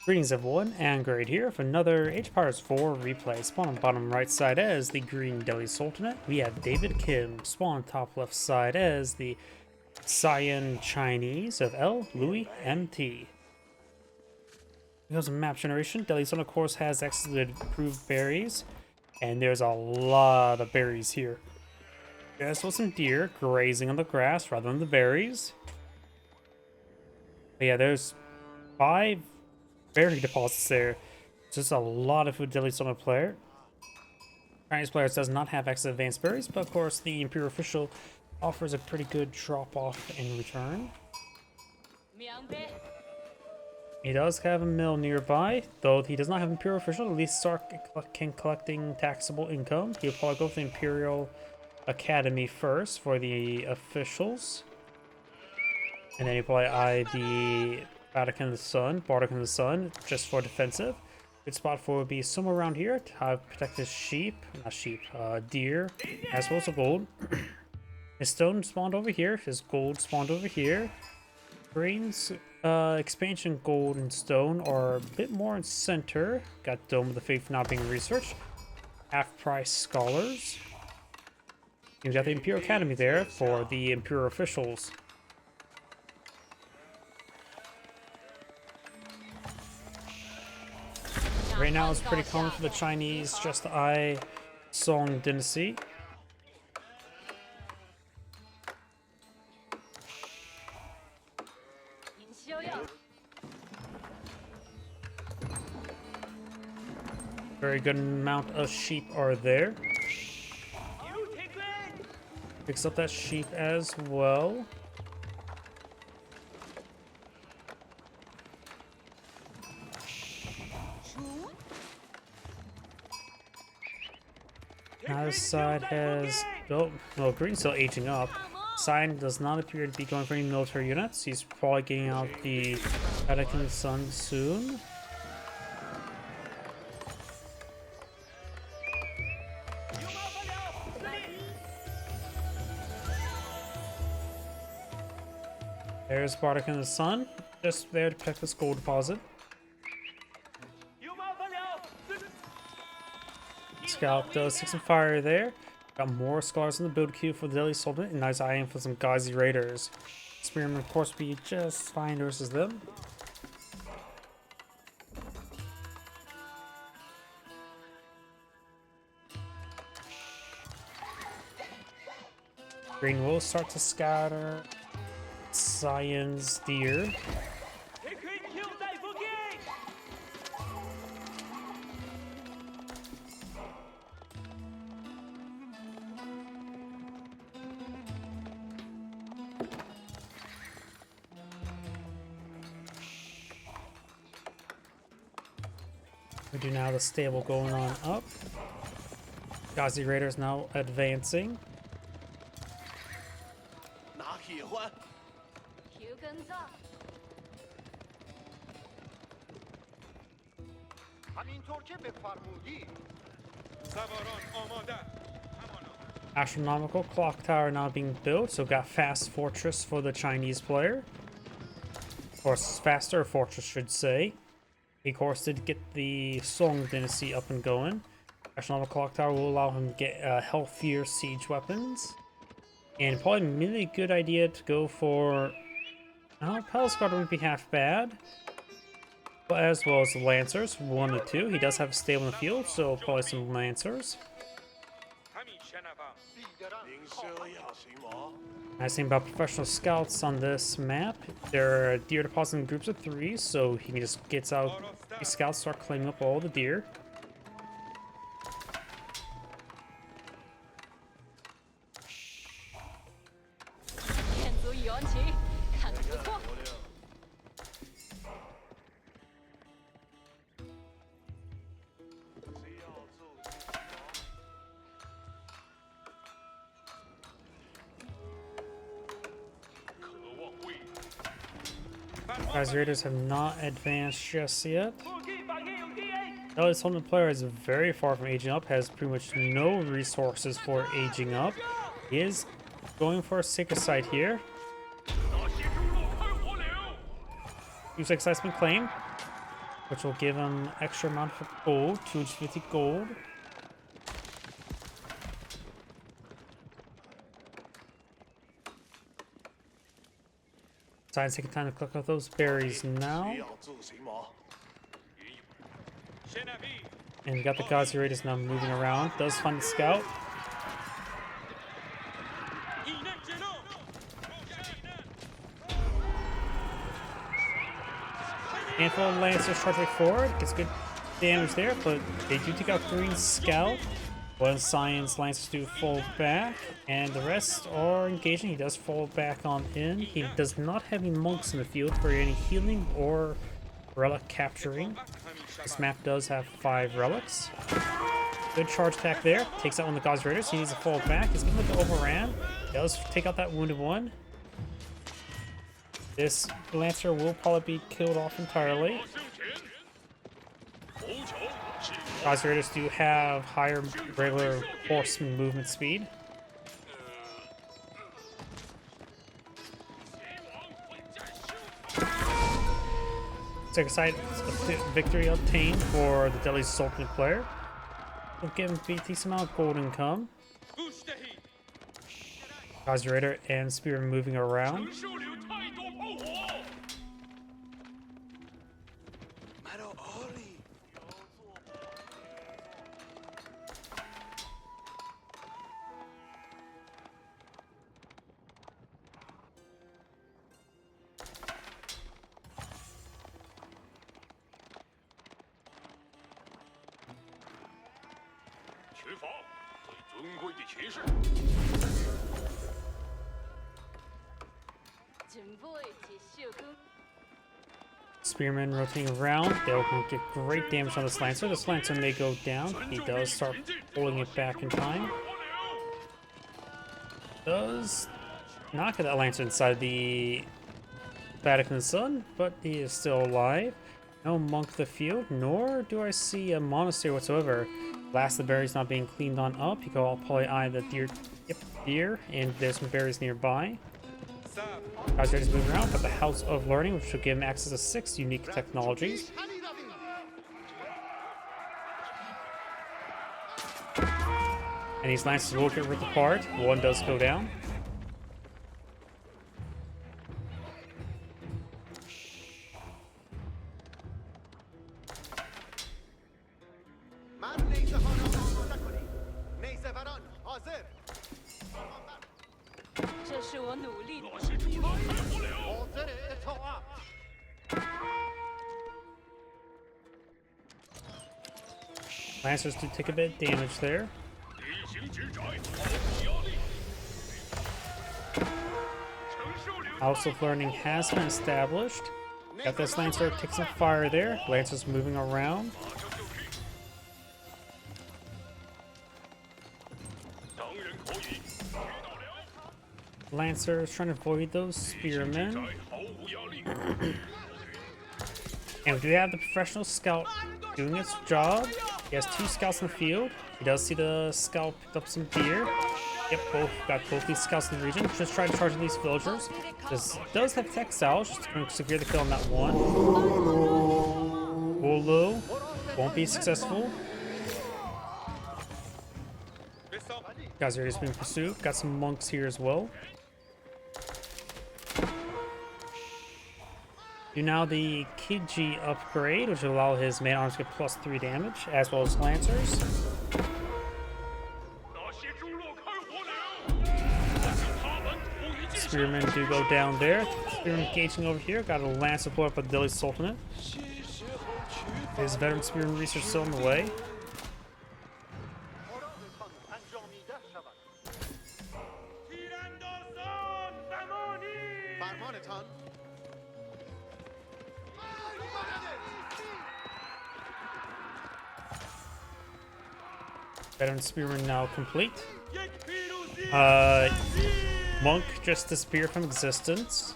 Greetings everyone, and Grade here with another Age Pirates 4 replay. Spawn on bottom right side as the Green Delhi Sultanate. We have David Kim. Spawn on top left side as the Cyan Chinese of El.loueMT. Here's a map generation. Delhi Sultanate, of course, has access to improved berries, and there's a lot of berries here. There's also some deer grazing on the grass rather than the berries. But yeah, there's 5 berry deposits there. Just a lot of food Delhi Sultanate player. Chinese players does not have access to advanced berries, but of course the Imperial Official offers a pretty good drop-off in return. He does have a mill nearby, though he does not have Imperial Official. At least start collecting taxable income. He'll probably go for the Imperial Academy first for the officials. And then he'll probably eye the Vatican of the Sun, Bardic of the Sun, just for defensive. Good spot for would be somewhere around here to have protect his deer, as well as the gold. His stone spawned over here, his gold spawned over here. Green's expansion gold and stone are a bit more in center. Got Dome of the Faith not being researched. Half-price scholars. You've got the Imperial Academy there for the Imperial officials. Right now it's pretty common for the Chinese just to eye Song Dynasty. Very good amount of sheep are there. Picks up that sheep as well. Now this side has... Oh, well, Green's still aging up. Cyan does not appear to be going for any military units. He's probably getting out the Vatican of the Sun soon. There's Bardic in the Sun, just there to protect this gold deposit. Scout does 6 and fire there. Got more scholars in the build queue for the Delhi Sultanate, and nice eyeing for some Ghazi Raiders. Spearman, of course, be just fine versus them. Green will start to scatter Cyan's deer. We do now have the stable going on up. Ghazi Raiders now advancing. Astronomical clock tower now being built, so got fast fortress for the Chinese player. Or faster fortress, should say. He, of course, did get the Song Dynasty up and going. Astronomical clock tower will allow him to get healthier siege weapons. And probably a really good idea to go for... Palace Guard wouldn't be half bad. But as well as the Lancers, 1 to 2. He does have a stable in the field, so probably some Lancers. Nice thing about professional scouts on this map, there are deer deposits in groups of 3, so he just gets out, the scouts start claiming up all the deer. Ghazi Raiders have not advanced just yet. Delhi Sultanate player is very far from aging up, has pretty much no resources for aging up. He is going for a sacred site here. Use seismic claim. which will give him extra amount of gold, 250 gold. Besides, taking time to collect out those berries now. And we got the Gazirators now moving around. Does find the scout. Handful of Lancers charging forward. Gets good damage there, but they do take out Green Scout. One Science Lancers do fall back, and the rest are engaging. He does fall back on in. He does not have any monks in the field for any healing or relic capturing. This map does have 5 relics. Good charge attack there. Takes out one of the God's Raiders. He needs to fall back. He's going to look overran. Does take out that wounded one. This Lancer will probably be killed off entirely. God's Raiders do have higher regular horseman movement speed. Second side victory obtained for the Delhi Sultanate player. We'll give him a decent amount of gold income. God's Raider and Spear moving around. Spearmen rotating around. They'll get great damage on this Lancer. This Lancer may go down. He does start pulling it back in time. Does not get that Lancer inside the Vatican Sun, but he is still alive. No monk in the field, nor do I see a monastery whatsoever. Last of the berries not being cleaned on up. You can all probably eye the deer, and there's some berries nearby. Guys, ready to move around. Got the House of Learning, which will give him access to 6 unique technologies. And these Lancers will get ripped apart. One does go down. Lancers do take a bit of damage there. House of Learning has been established. Got this Lancer, take some fire there. Lancer's moving around. Lancer is trying to avoid those spearmen. And we do have the professional scout doing its job. He has 2 scouts in the field. He does see the scout picked up some deer. Yep, got both these scouts in the region. Just try to charge these villagers. This does have textiles, just going to severe the kill on that one. Olu won't be successful. Guys are just being pursued. Got some monks here as well. Do now the Kiji upgrade, which will allow his main arms to get +3 damage, as well as Lancers. Spearmen do go down there. Spearmen engaging over here. Got a lance support by the Delhi Sultanate. His veteran Spearman research still in the way. Veteran Spearman now complete. Monk just disappeared from existence.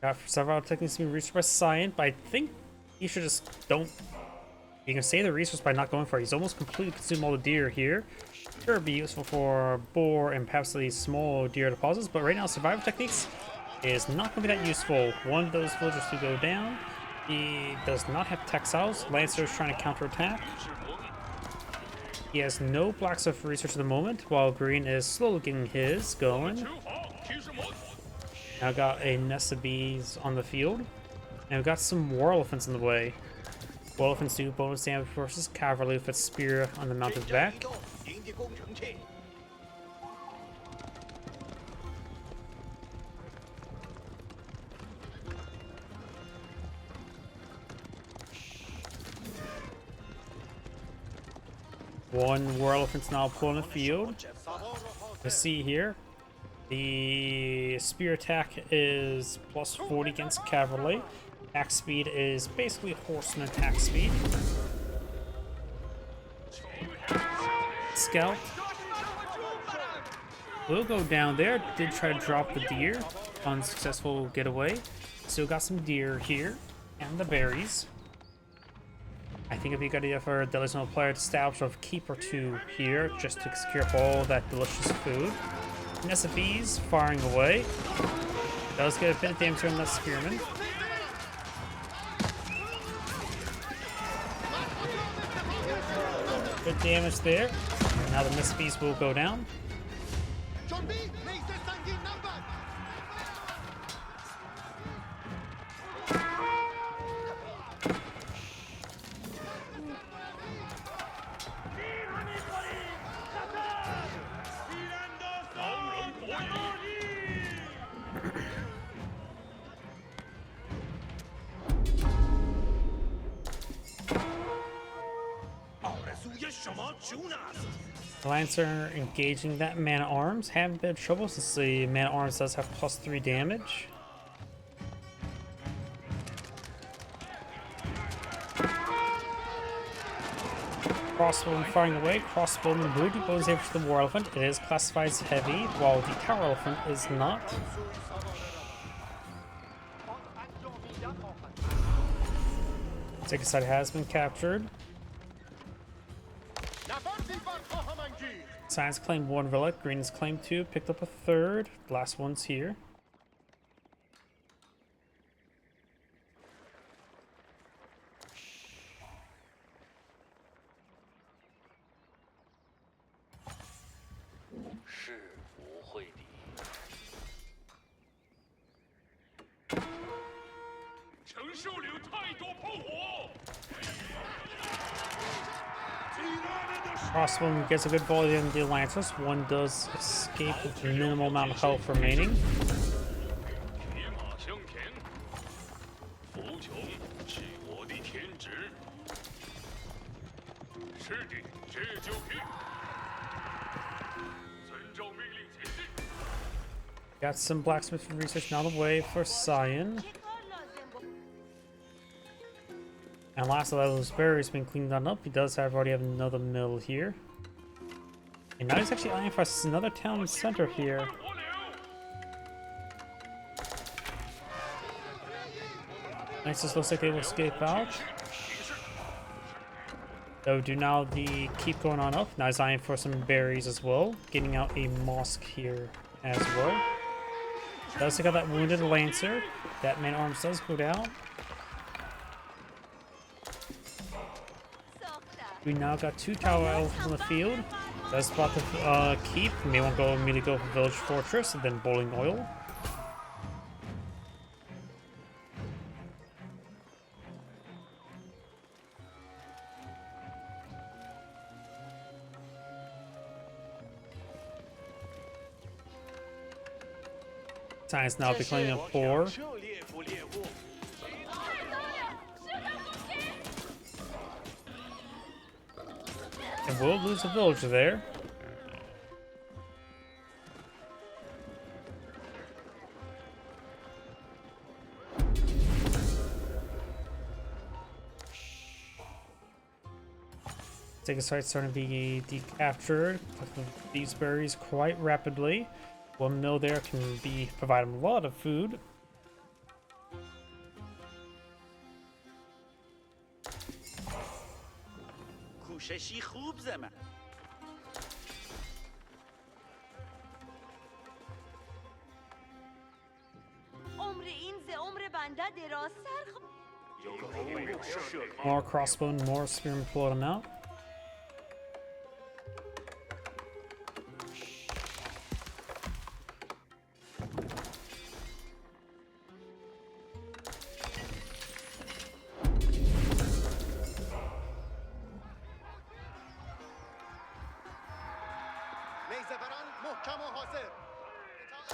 Got several techniques being researched by Cyan, but I think he should just don't. You can save the resource by not going for it. He's almost completely consumed all the deer here. Sure, be useful for boar and perhaps these small deer deposits, but right now survival techniques is not going to be that useful. One of those villagers to go down. He does not have textiles. Lancer is trying to counterattack. He has no blacksmith research at the moment, while Green is slowly getting his going. Now got a nest of bees on the field. And we've got some war elephants in the way. War elephants do bonus damage versus cavalry with its spear on the mounted back. One war elephant's now pulling the field. Let's see here. The spear attack is plus 40 against cavalry. Attack speed is basically horseman attack speed. Scout will go down there. Did try to drop the deer. Unsuccessful getaway. Still got some deer here. And the berries. I think it'd be a good idea for a delusional player to establish a keep or two here just to secure up all that delicious food. Nest of bees firing away. Does get a bit of damage on that spearman. Good damage there. Now the nest of bees will go down. Lancer engaging that man-at-arms. Having a bit of trouble since the man-at-arms does have plus 3 damage. Crossbowman firing away. Crossbowman will do bonus damage to the war elephant. It is classified as heavy, while the tower elephant is not. Second side has been captured. Science claimed 1 relic, Green has claimed 2, picked up a 3rd. The last one's here. Crossbowman gets a good volley in the Lancers. One does escape with minimal amount of health remaining. Got some blacksmith research now the way for Cyan. And last of those berries been cleaned on up. He does already have another mill here. And now he's actually eyeing for another town center here. Nice, this looks like they will escape out. So do now the keep going on up. Now he's eyeing for some berries as well. Getting out a mosque here as well. Does take out that wounded Lancer. That man-at-arms does go down. We now got 2 tower elephants on the field. Does spot the keep. May want to go immediately go for Village Fortress and then Bowling Oil. Science now becoming a 4. And we'll lose a villager there. Second site starting to be decaptured. These berries quite rapidly. 1 mill there can provide them a lot of food. More crossbow, more spearmen pull them out.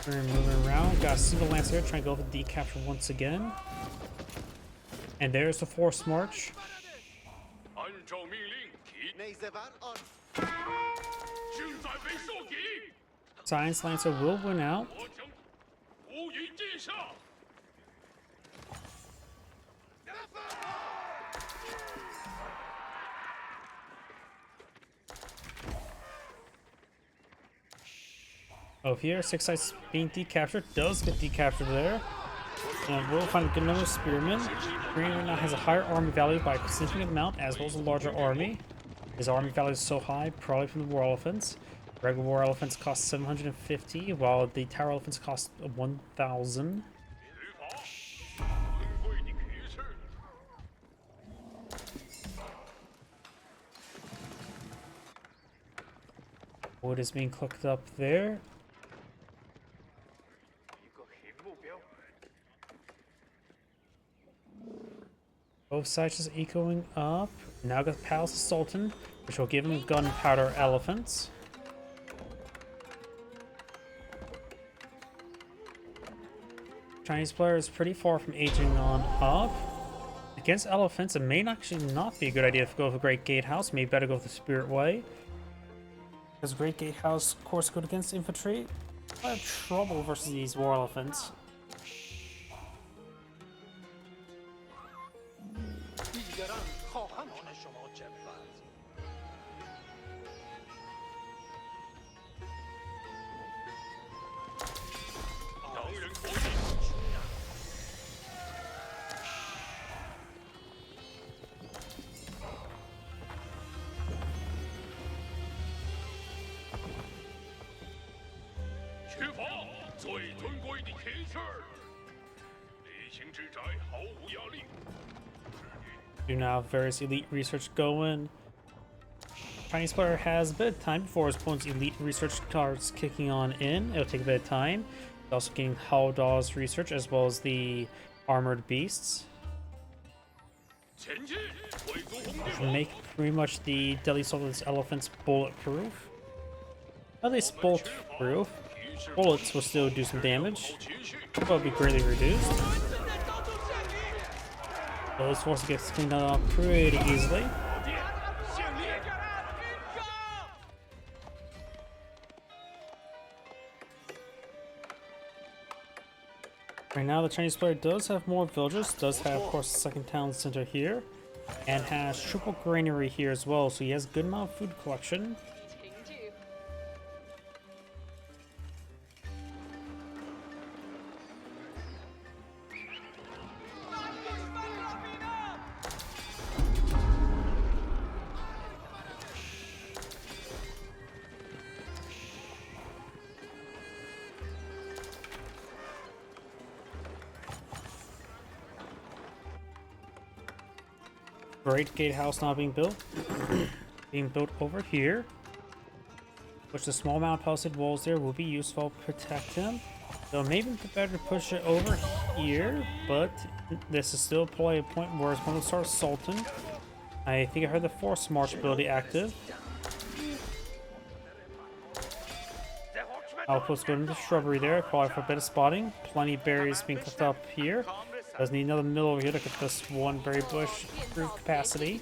We're moving around. Got a single lance here, trying to go for the decapture once again. And there's the forced march. Science Lancer will win out. Over here, 6 sites being decaptured. Does get decaptured there. And we'll find another spearman. Green right now has a higher army value by a significant amount, as well as a larger army. His army value is so high, probably from the war elephants. Regular war elephants cost 750, while the tower elephants cost 1,000. Wood is being cooked up there. Both sides just echoing up. Now got the Palace of Sultan, which will give him gunpowder elephants. Chinese player is pretty far from aging on up. Against elephants, it may actually not be a good idea to go with a Great Gatehouse. Maybe better go with the Spirit Way. Because Great Gatehouse, of course, good against infantry. I have trouble versus these war elephants. Do now have various elite research going. Chinese player has a bit of time before his opponent's elite research starts kicking on in. It'll take a bit of time. He's also getting Haldaw's research as well as the armored beasts. Make pretty much the Deadly Assault of the elephants bulletproof. At least bulletproof. Bullets will still do some damage, but will be greatly reduced. Those forces get cleaned up pretty easily. Right now, the Chinese player does have more villagers, does have, of course, the second town center here, and has triple granary here as well, so he has a good amount of food collection. Great Gatehouse now being built. Being built over here. Which the small amount of palisade walls there will be useful to protect him. So maybe better to push it over here, but this is still probably a point where it's going to start Sultan. I think I heard the Force March ability active. Outpost going into the shrubbery there, probably for a bit of spotting. Plenty of berries being cooked up here. Does need another mill over here to get this one berry bush through capacity.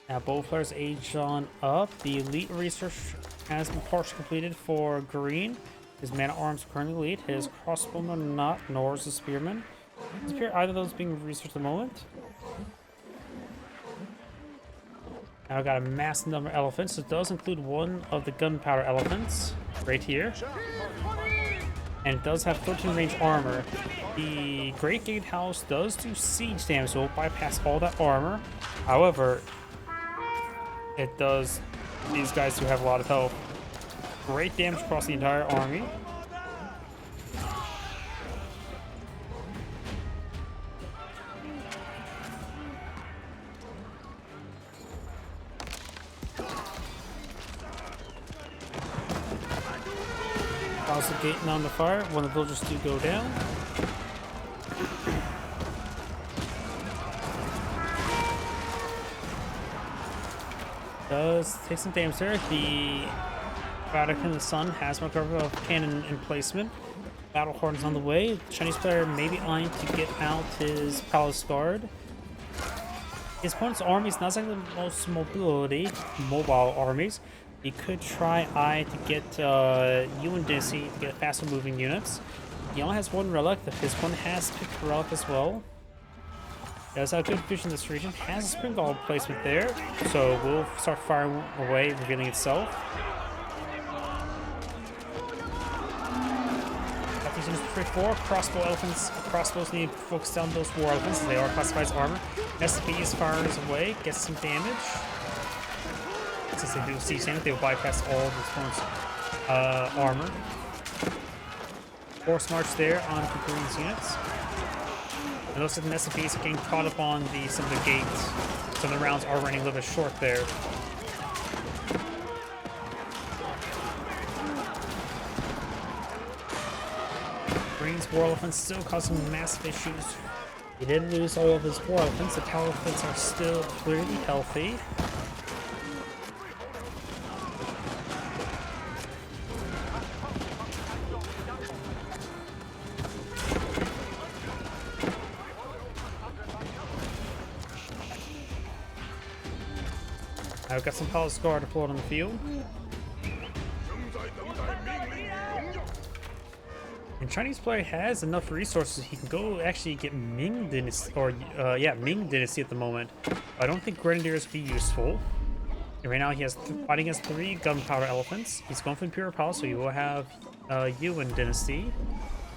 Now both players age on up. The elite research has been partially completed for Green. His man at arms currently elite. His crossbowman not, nor is the spearman. Doesn't appear either of those being researched at the moment. Now I've got a massive number of elephants. It does include one of the gunpowder elephants right here. And it does have 13 range armor. The Great Gatehouse does do siege damage, so it will bypass all that armor. However, it does. These guys do have a lot of health. Great damage across the entire army. Also gating on the fire when the villagers do go down. Does take some damage there. The Vatican of the Sun has recovered a cannon emplacement. Battle Horn is on the way. The Chinese player may be eyeing to get out his Palace Guard. His opponent's army is not exactly the most mobile armies. He could try to get Yuan Dynasty to get faster moving units. He only has one relic. His one has picked a relic as well. He does have good vision in this region. Has a spring ball placement there. So we'll start firing away, revealing itself. Four crossbow elephants. Crossbows need to focus down those war elephants as they are classified as armor. SCPs fires away, gets some damage. Since they do siege damage, they will bypass all of the opponent's armor. Force march there on Green's units. And looks like the SCPs are getting caught up on some of the gates. Some of the rounds are running a little bit short there. Green's war elephants still causing massive issues. He did lose all of his war elephants. The tower elephants are still clearly healthy. I've got some Palace Guard deployed on the field. And Chinese player has enough resources. He can go actually get Ming Dynasty, or Ming Dynasty at the moment. I don't think Grenadiers would be useful. And right now he has fighting against 3 gunpowder elephants. He's going for Imperial Palace, so he will have Yuan Dynasty,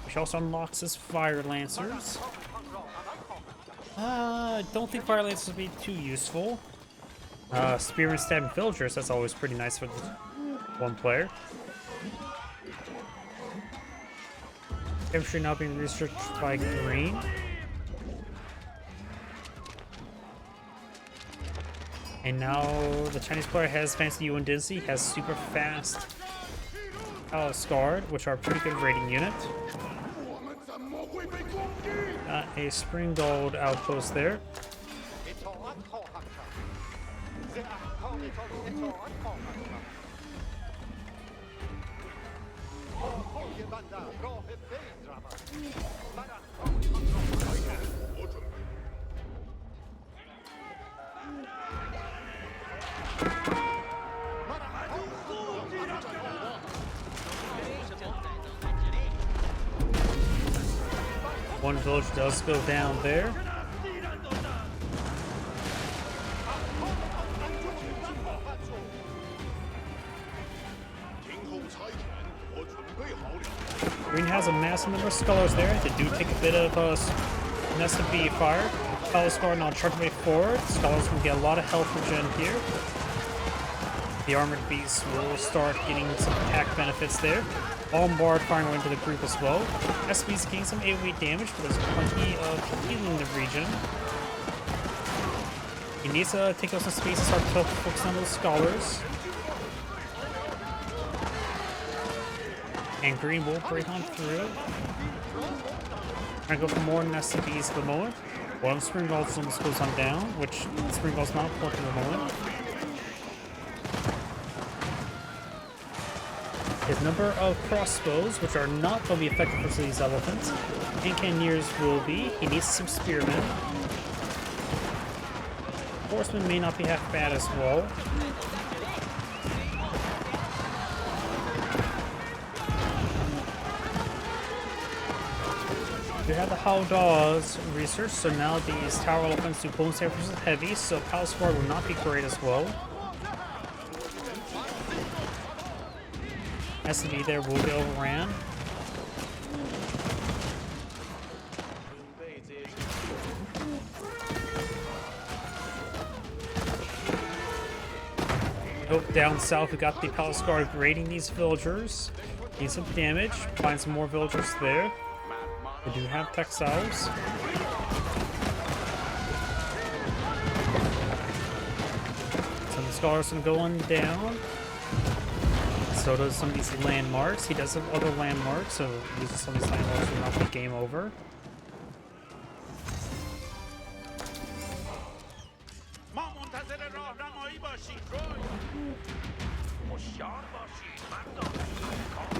which also unlocks his Fire Lancers. I don't think Fire Lancers would be too useful. Spearmen stabbing villagers, that's always pretty nice for one player. Infantry now being researched by Green. And now the Chinese player has fancy Yuan Dynasty, has super fast Palace Guard, which are a pretty good raiding unit. A Spring Gold outpost there. One village does go down there. Green has a massive number of scholars there. They do take a bit of nest of bee fire. Palace Guard now charge way forward. Scholars will get a lot of health regen here. The armored beasts will start getting some attack benefits there. Bombard firing into the group as well. SB's getting some AoE damage, but there's plenty of healing in the region. He needs to take out some space and start to focus on those scholars. And Green will break on through. Trying to go for more nested bees at the moment. One Spring Ball's almost goes on down, which Spring Ball's not important at the moment. His number of crossbows, which are not going to be effective for these elephants, and cannoneers will be. He needs some spearmen. Horsemen may not be half bad as well. We have the Howdah's research, so now these tower elephants do bone samples with heavy, so Palace Guard will not be great as well. SCV there will be overran. Nope, Down south, we got the Palace Guard raiding these villagers. Need some damage. Find some more villagers there. We do have textiles. Some scholars are going down. So does some of these landmarks. He does have other landmarks, so losing some of these landmarks will not be game over.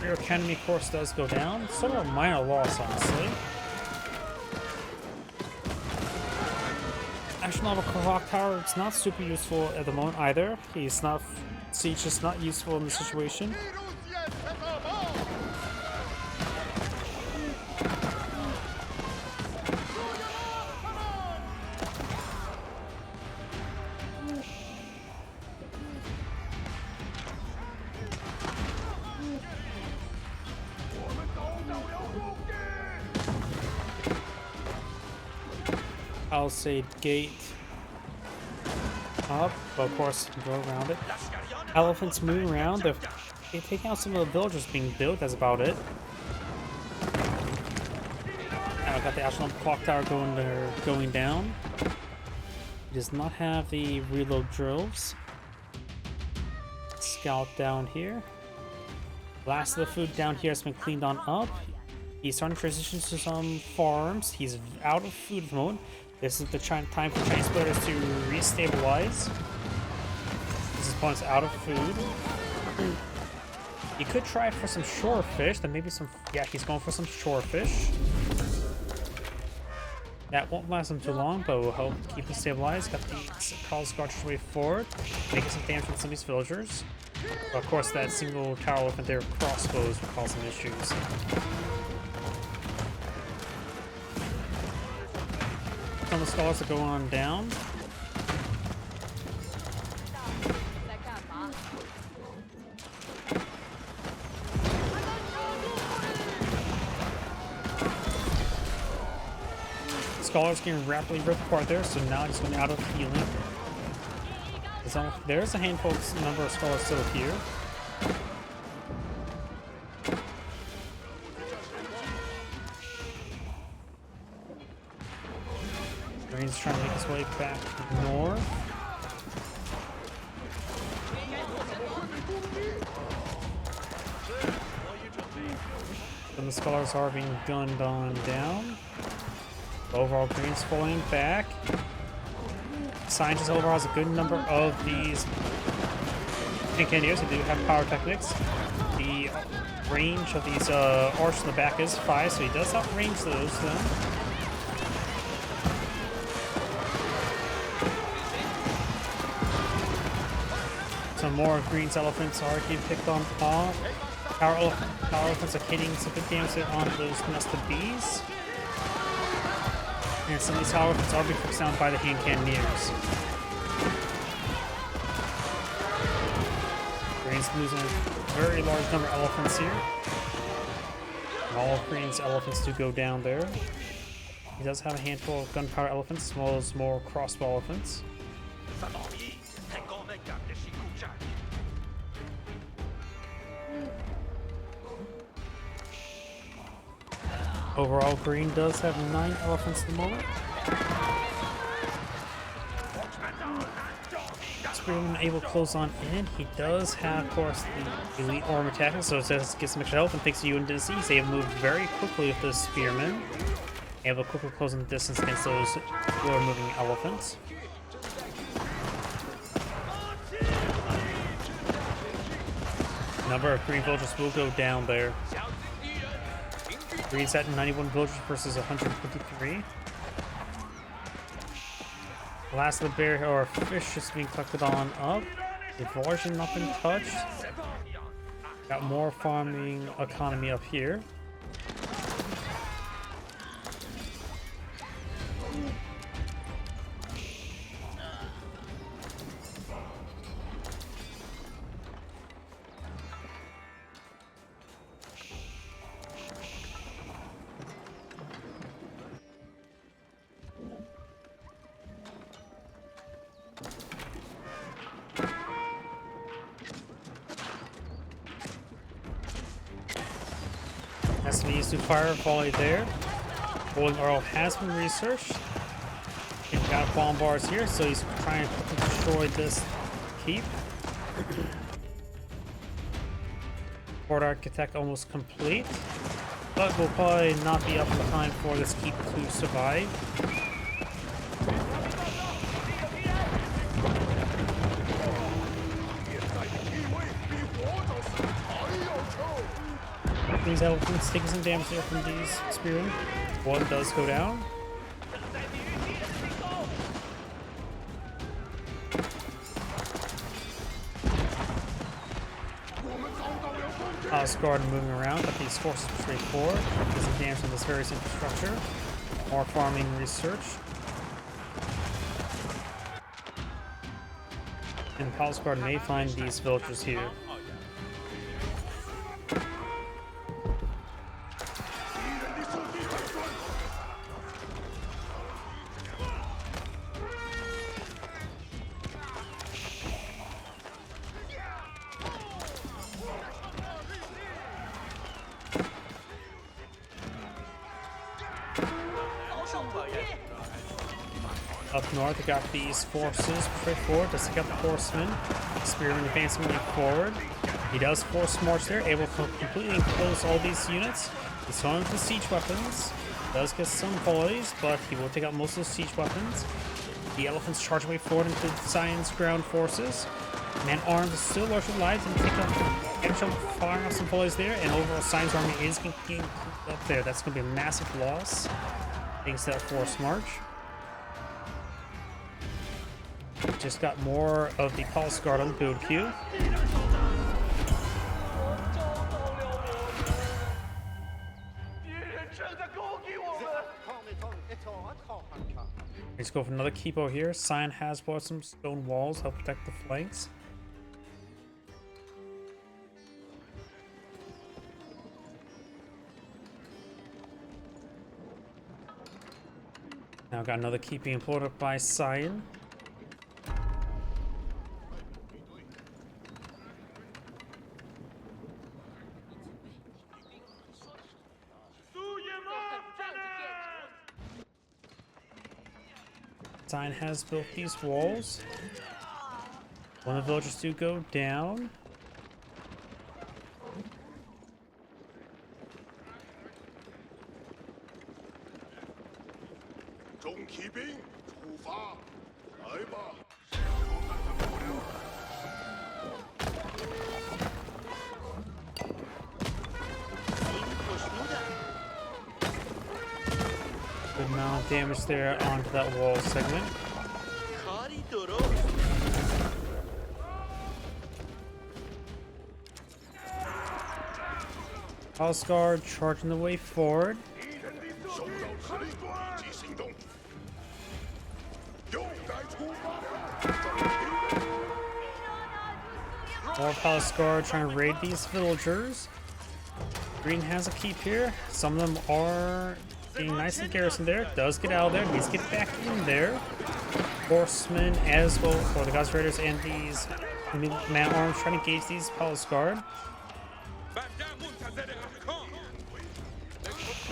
Your academy course does go down. Sort of a minor loss, honestly. Astronomical clock tower, it's not super useful at the moment either. He's not. Siege is not useful in this situation. Palisade gate up, but of course go around it. Elephants moving around. They're taking out some of the villagers being built. That's about it. Now I got the astronomical clock tower going down. He does not have the reload drills. Scout down here. Last of the food down here has been cleaned on up. He's starting to transition to some farms. He's out of food at the moment. This is the time for Chinese players to restabilize. This opponent's out of food. He could try for some shore fish. Then maybe some. Yeah, he's going for some shore fish. That won't last him too long, but will help keep him stabilized. Got the Palace Guard way forward, making some damage with some of these villagers. But of course, that single tower with their crossbows will cause some issues. Some of the scholars are going on down. Scholars getting rapidly ripped apart there, so now he's going out of healing. There's a handful number of scholars still here. Green's trying to make his way back north. And the scholars are being gunned on down. Overall, Green's falling back. Scientist overall has a good number of these engineers who do have power techniques. The range of these archers in the back is 5, so he does outrange those then. Some more of Green's elephants are getting picked on off. Our elephants are hitting some good damage on those nested bees. And some of these tower elephants are being focused down by the hand cannoneers. Green's losing a very large number of elephants here. And all of Green's elephants do go down there. He does have a handful of gunpowder elephants as well as more crossbow elephants. Overall, Green does have 9 elephants at the moment. Green able to close on in. He does have, of course, the elite armor attack, so it says gets some extra health and thanks to you and DC. He's able to move very quickly with those spearmen. Able to quickly close in the distance against those slower moving elephants. Number of green villagers will go down there. Green's at 91 villagers versus 123. Last of the bear or fish is being collected on up. The village has not been touched. Got more farming economy up here. So he used to fire a volley there. Bowling arrow has been researched. He's got bombards here, so he's trying to destroy this keep. Port Architect almost complete, but will probably not be up in time for this keep to survive. These elephants taking some damage there from these spearmen. One does go down. Guard moving around, but these forces are straightforward. Taking some damage from this various infrastructure. More farming research. And Palace Guard may find these villagers here. Up north, we got these forces straightforward. Just take out the horsemen. Spearmen advancing forward. He does force march there, able to completely enclose all these units. He's throwing the siege weapons. Does get some volleys, but he will take out most of the siege weapons. The elephants charge away forward into Zion's ground forces. Man-armed is still largely alive and take out actual firing off some volleys there, and overall Zion's army is getting up there. That's going to be a massive loss thanks to that force march. Just got more of the Palace Guard on the build queue. Let's go for another keepo here. Sion has brought some stone walls, help protect the flanks. Now got another keep being pulled up by Sion. Sion has built these walls. One of the villagers do go down. Good amount of damage there onto that wall segment. Palace Guard charging the way forward. More Palace Guard trying to raid these villagers. Green has a keep here. Some of them are being nice and garrisoned there. Does get out of there. Needs to get back in there. Horsemen as well for the God's Raiders and these man-arms trying to engage these Palace Guard.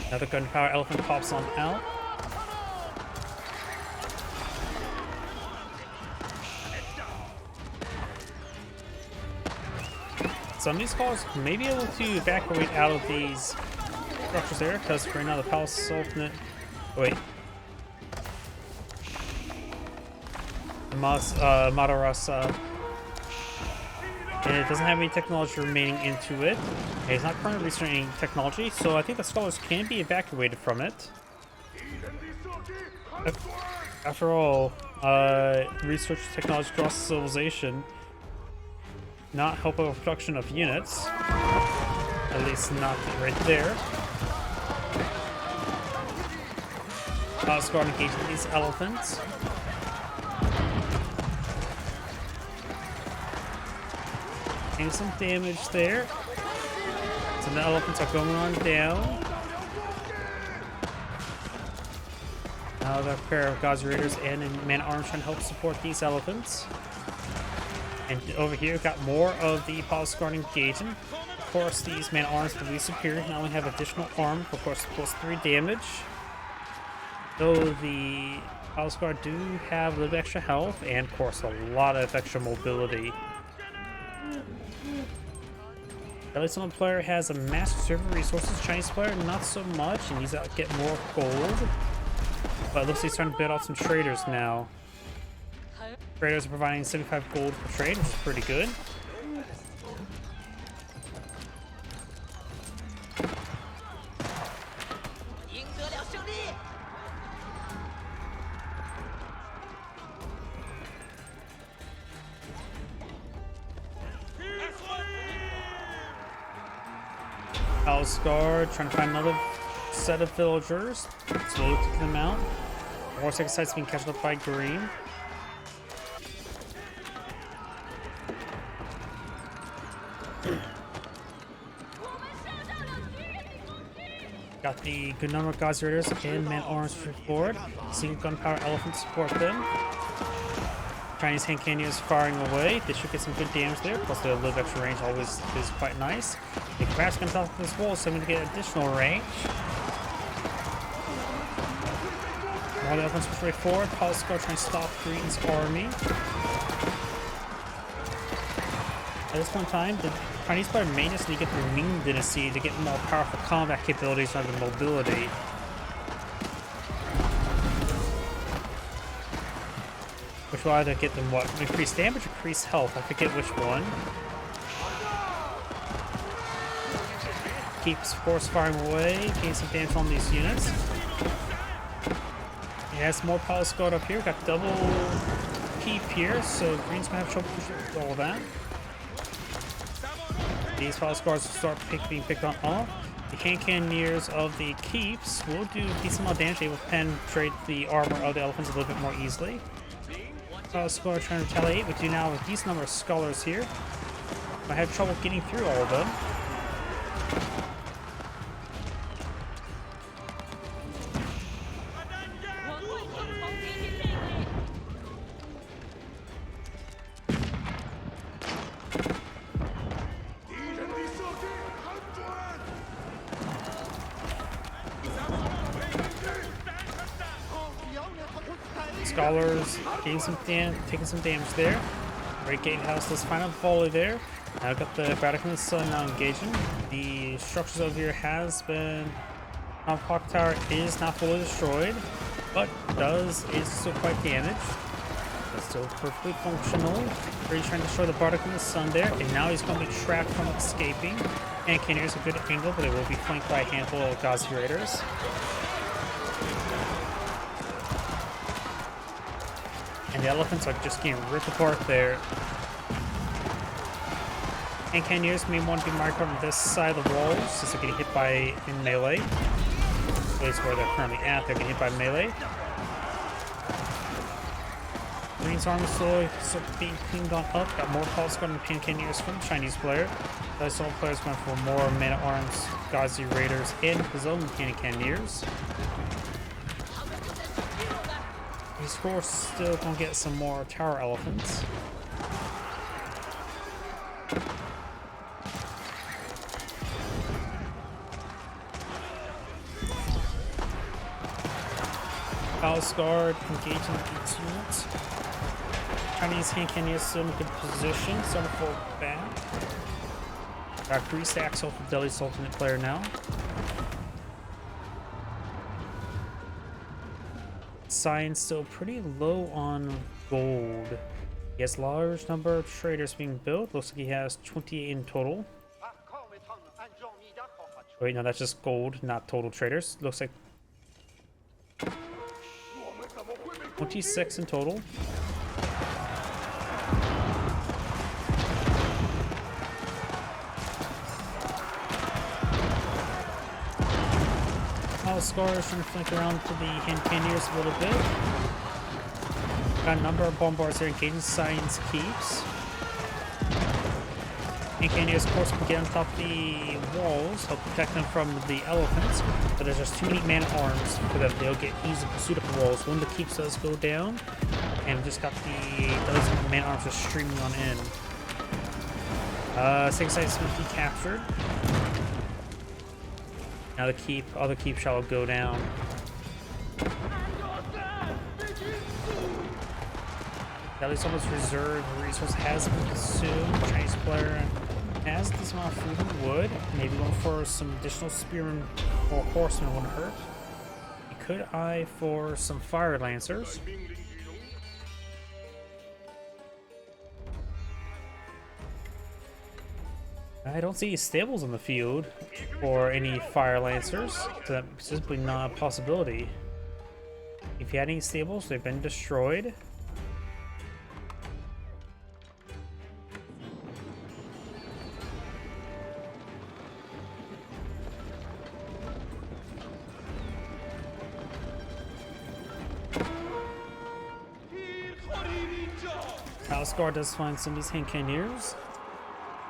Another gunpowder elephant pops on out. Some of these calls may be able to evacuate out of these structures there, because right now the Palace Sultanate. Wait. The Madarasa. And it doesn't have any technology remaining into it. It's not currently researching any technology, so I think the scholars can be evacuated from it. After all, research technology across civilization not help with production of units. At least not right there. Palace Guard engaging these elephants. Getting some damage there. Some of the elephants are going on down. Now the pair of God's Raiders and man-arms trying to help support these elephants. And over here, we've got more of the Palace Guard engaging. course, these man-at-arms will be superior. Now we have additional arm, of course, plus 3 damage. Though the Palace Guard do have a little bit extra health, and of course, a lot of extra mobility. At least one player has a master server resources. Chinese player, not so much, and he's out to get more gold. But it looks like he's trying to bid off some traders now. Traders are providing 75 gold per trade, which is pretty good. Palace Guard trying to find another set of villagers. Slowly taking them out. More second sites being catched up by green. Got the good number of Gazi Raiders and man-at-arms forward. Seeing gunpowder elephants support them. Chinese hand cannoneers firing away. They should get some good damage there. Plus, the little extra range always is quite nice. The crab's gonna top this wall, so I'm gonna get additional range. While the elephants push way forward, Palace Guard trying to stop Green's army. At this point in time, the Chinese player may just need to get the Ming Dynasty to get more powerful combat capabilities rather than mobility. Which will either get them what? Increased damage or increased health? I forget which one. Keeps force firing away, gain some damage on these units. He has more Palace Guard up here, got double keep here, so Green's gonna have trouble pushing all that. These Palace Guards will start being picked on off. The hand cannoneers of the keeps will do a decent amount of damage, able to penetrate the armor of the elephants a little bit more easily. Palace Guard trying to retaliate. We do now have a decent number of scholars here. I had trouble getting through all of them. Scholars taking some damage there. Great Gatehouse does final volley there. Now I've got the Vatican and the Sun now engaging. The structures over here has been. Clock Tower is not fully destroyed, but is still quite damaged. It's still perfectly functional. He's trying to destroy the Bardic and the Sun there, and now he's going to be trapped from escaping. And Cannoneers a good angle, but they will be flanked by a handful of Gazi Raiders. And the elephants are just getting ripped apart there. And Cannoneers may want to be marked on this side of the walls since they're getting hit by in melee. At least where they're currently at, they're getting hit by melee. Green's arm is slowly being cleaned on up. Got more Palace Guard and Cannoneers from the Chinese player. The Seoul players went for more man-at-arms, Gazi Raiders, and his own Cannoneers. He's of course still gonna get some more tower elephants. Palace Guard engaging these units. Chinese hand cannoneers still in a good position, starting to fall back. Got 3 stacks off the Delhi Sultanate player now. Science still pretty low on gold. He has a large number of traders being built. Looks like he has 28 in total. Wait, no, that's just gold, not total traders. Looks like 26 in total. Scars trying to flank around to the hand cannoneers a little bit. Got a number of bombards here engaging Science keeps. Hand cannoneers, of course, can get on top of the walls, help protect them from the elephants, but there's just too many man-at-arms for them. They'll get easy pursuit up the walls. One of the keeps does go down, and we just got those man-at-arms just streaming on in. Single site's been decaptured. Now the other keep shall go down. At least almost reserve resource has been consumed. Chinese player has this amount of food and wood. Maybe going for some additional spearmen or horsemen wouldn't hurt. He could eye for some fire lancers. I don't see stables in the field for any fire lancers, so that's simply not a possibility. If you had any stables, they've been destroyed. Palace Guard does find some of these hand cannoneers.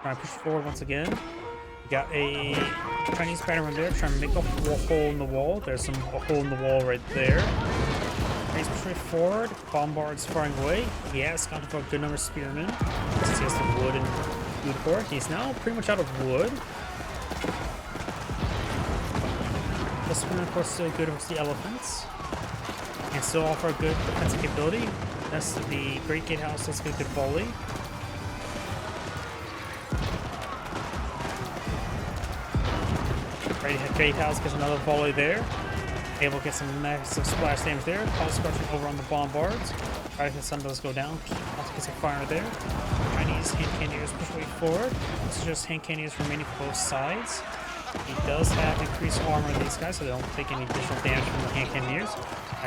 Trying to push forward once again. We got a Chinese battery there trying to make a hole in the wall. There's a hole in the wall right there. Chinese pushing forward. Bombards firing away. He has gone for a good number of spearmen. Since he has some wood and food for it. He's now pretty much out of wood. The spearmen, of course, still good against the elephants. And still offer a good defensive capability. That's the Great Gatehouse. That's a good volley. Gatehouse gets another volley there. Able to get some massive splash damage there. Palace Guardsman over on the bombards. Try to sun does go down. Also gets a fire there. Chinese hand cannoneers push way forward. This is just hand cannoneers remaining for both sides. He does have increased armor on these guys, so they don't take any additional damage from the hand cannoneers.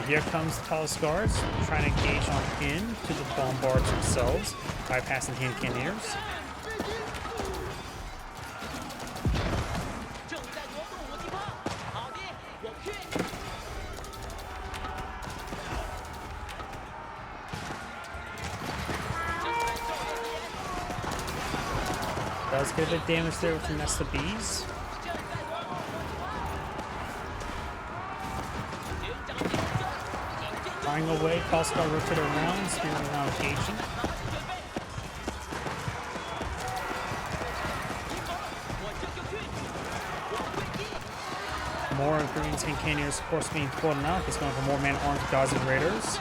Here comes the Palace Guards, trying to engage on in to the bombards themselves, bypassing hand cannoneers. Does get a bit of damage there with the nest of bees. Firing away, Palace Guard rotate around, spearing around Agent. More Green's hand cannoneers, of course, being pulled out. He's going for more man-armed Gazi Raiders.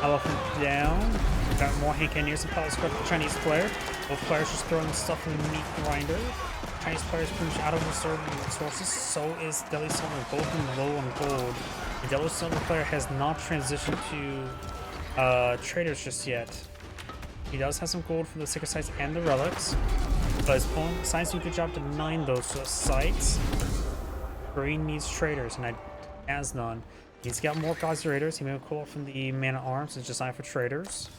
Elephant down. We've got more hand cannoneers and Palace Guard for the Chinese player. Both players just throwing stuff in the meat grinder. Chinese players pretty much out of resources. So is Deli Silver, both in low on gold. The Deli Silver player has not transitioned to traders just yet. He does have some gold for the sacred sites and the relics, but his opponent decides to do a good job to mine those sites. Green needs traders, and has none. He's got more Gazi Raiders. He may have cool from the Man at Arms. It's just time for traders.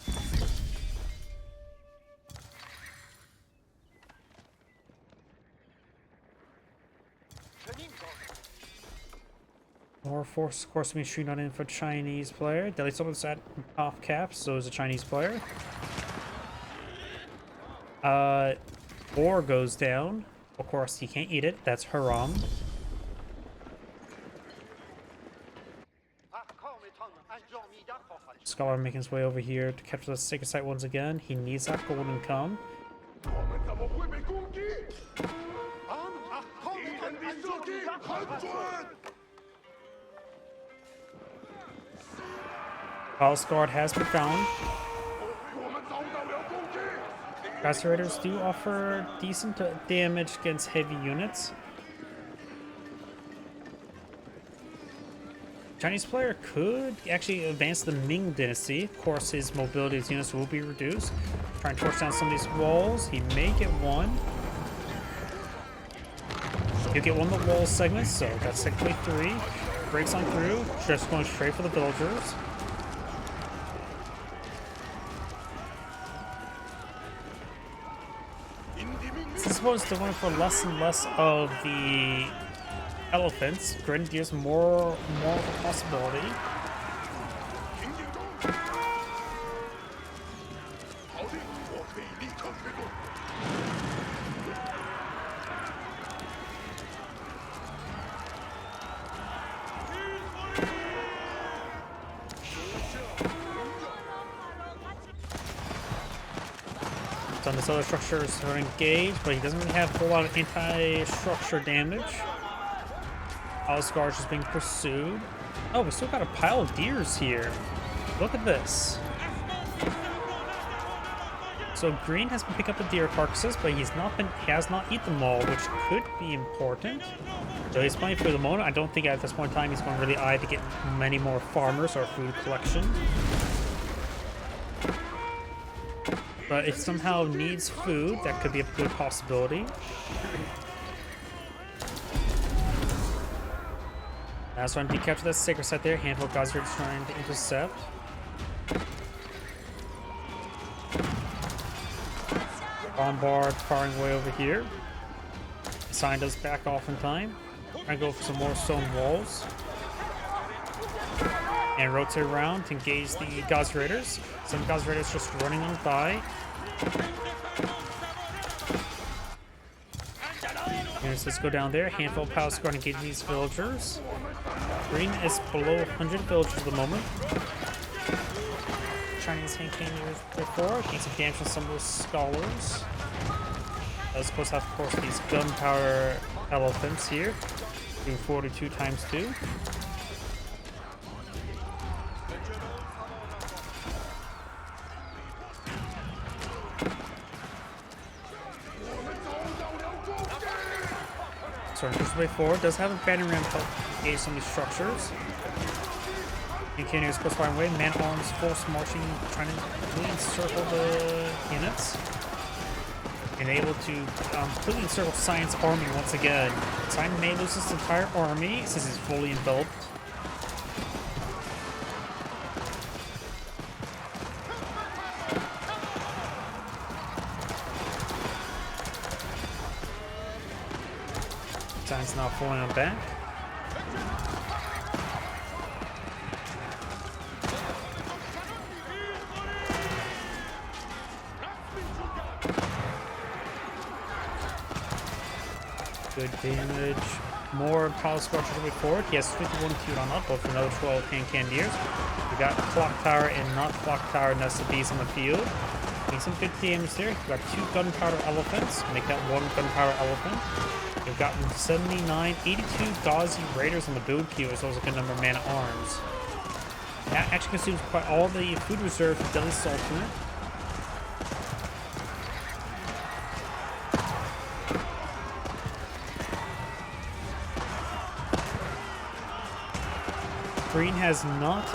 More force, of course, being shooting on in for Chinese player. Deli Silver's at off cap, so is a Chinese player. Boar goes down. Of course, he can't eat it. That's haram. Scholar making his way over here to capture the sacred site once again. He needs that golden come. Palace Guard has been found. Gazi Raiders do offer decent damage against heavy units. Chinese player could actually advance the Ming Dynasty. Of course, his mobility, his units will be reduced. Trying to torch down some of these walls. He may get one. He'll get one of the wall segments, so that's technically 3. Breaks on through, just going straight for the villagers. I suppose they're going for less and less of the elephants. Grenadiers more of a possibility. His other structures are engaged, but he doesn't really have a whole lot of anti-structure damage. Scar's just being pursued. Oh, we still got a pile of deers here. Look at this. So green has been picking up the deer carcasses, but he has not eaten them all, which could be important. So he's playing for the moment. I don't think at this point in time he's going to really eye to get many more farmers or food collection. But if somehow needs food, that could be a good possibility. That's trying to decapture that sacred site there. Handful of guys are trying to intercept. Bombard firing away over here. Sign does back off in time. I go for some more stone walls. And rotate around to engage the God's Raiders. Some God's Raiders just running on by. Let's go down there. Handful of Palace Guard engaging these villagers. Green is below 100 villagers at the moment. Chinese hand cannons before, getting some damage on some of those scholars. As opposed to have, of course, these gunpowder elephants here, doing 42 times 2. Starting to push his way forward, does have a banner ram to help engage some of these structures. Cannoneers close firing away, man arms, force marching, trying to completely encircle the units. And able to completely encircle Cyan's army once again. Cyan may lose his entire army since he's fully enveloped. Cyan's now falling on back. Good damage. More Palace Guard moving forward. He has 51 queued on up, both for another 12 hand cannoneers. We got Clock Tower and not Clock Tower nested bees on the field. Getting some good damage there. We got 2 gunpowder elephants. Make that 1 gunpowder elephant. We've gotten 79, 82 Gauzy Raiders on the build queue, as well as a good number of man-at-arms. That actually consumes quite all the food reserve for Delhi Sultanate. Green has not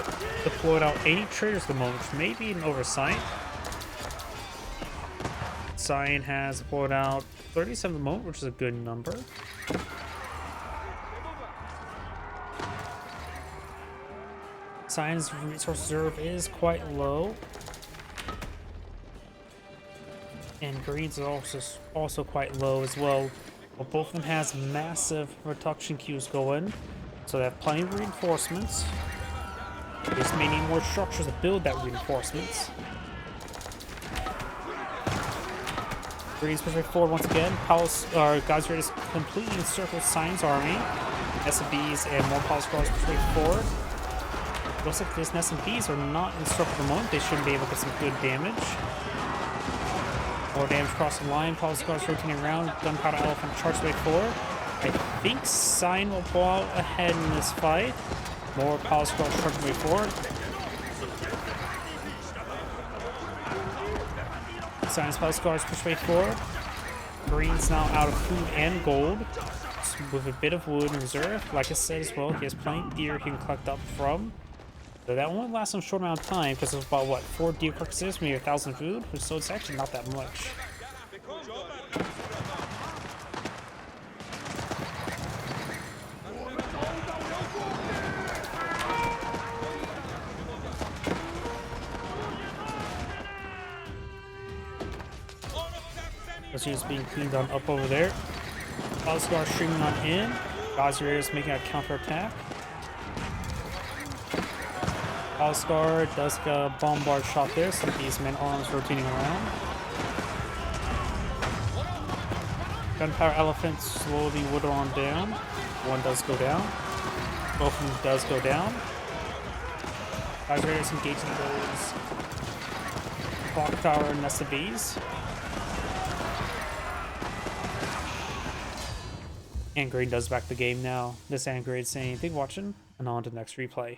deployed out any traders at the moment, which may be an oversight. Cyan has deployed out 37 at the moment, which is a good number. Cyan's resource reserve is quite low. And Green's is also quite low as well. But both of them has massive reduction queues going. So they have plenty of reinforcements. They just may need more structures to build that reinforcements. Green's pushing forward once again. Palace, God's Raiders completely encircle Cyan's army. SMBs and more Palace Guards pushing forward. Looks like these SMBs are not encircled at the moment. They shouldn't be able to get some good damage. More damage across the line. Palace Guards rotating around. Gunpowder Elephant charges way forward. I think Cyan will pull out ahead in this fight. More Palace Guards charging way forward. Cyan's Palace Guards push way forward. Green's now out of food and gold, with a bit of wood in reserve. Like I said as well, he has plenty of deer he can collect up from. So that won't last him a short amount of time, because it's about, what, 4 deer carcasses, maybe 1,000 food? So it's actually not that much. Is being cleaned on up over there. Palace Guard streaming on in. God's Raiders making a counterattack. Palace Guard does get a bombard shot there. Some of these men arms rotating around. Gunpowder Elephants slowly whittle on down. One does go down. Both of them does go down. God's Raiders engaging those Clock Tower nested bees. Angrade does back the game now. This Angrade saying, thank you for watching, and on to the next replay.